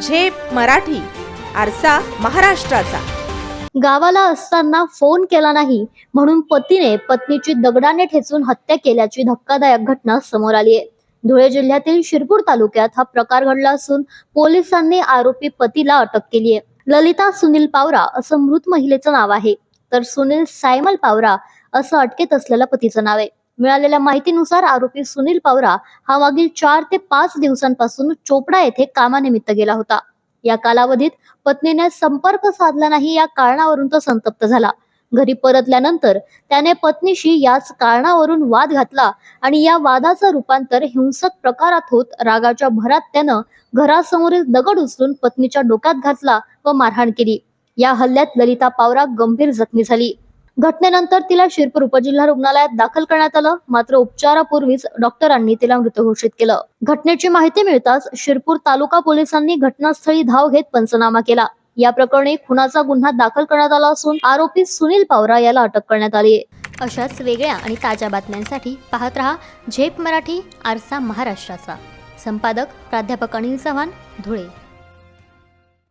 झेप मराठी, आरसा महाराष्ट्राचा. गावाला असताना फोन केला नाही म्हणून पतीने पत्नीची दगडाने ठेचून हत्या केल्याची धक्कादायक घटना समोर आली आहे. धुळे जिल्ह्यातील शिरपूर तालुक्यात हा प्रकार घडला असून पोलिसांनी आरोपी पतीला अटक केली आहे. ललिता सुनील पावरा असं मृत महिलेचं नाव आहे, तर सुनील सायमल पावरा असं अटकेत असलेल्या पतीचं नाव आहे. मिळालेल्या माहितीनुसार आरोपी सुनील पावरा हा मागील 4 ते 5 दिवसांपासून चोपडा येथे कामानिमित्त गेला होता. या कालावधीत पत्नीने संपर्क साधला नाही, या कारणावरून तो संतप्त झाला. घरी परतल्यानंतर त्याने पत्नीशी याच कारणावरून वाद घातला आणि या वादाचं रूपांतर हिंसक प्रकारात होत रागाच्या भरात त्यानं घरासमोरील दगड उचलून पत्नीच्या डोक्यात घातला व मारहाण केली. या हल्ल्यात ललिता पावरा गंभीर जखमी झाली. घटनेनंतर तिला शिरपूर उपजिल्हा रुग्णालयात दाखल करण्यात आलं, मात्र उपचारापूर्वीच डॉक्टरांनी तिला मृत घोषित केलं. घटनेची माहिती मिळताच शिरपूर तालुका पोलिसांनी घटनास्थळी धाव घेत पंचनामा केला. या प्रकरणी खुनाचा गुन्हा दाखल करण्यात आला असून आरोपी सुनील पावरा याला अटक करण्यात आली आहे. अशाच वेगळ्या आणि ताज्या बातम्यांसाठी पाहत रहा झेप मराठी, आरसा महाराष्ट्राचा. संपादक प्राध्यापक अनिल चव्हाण, धुळे.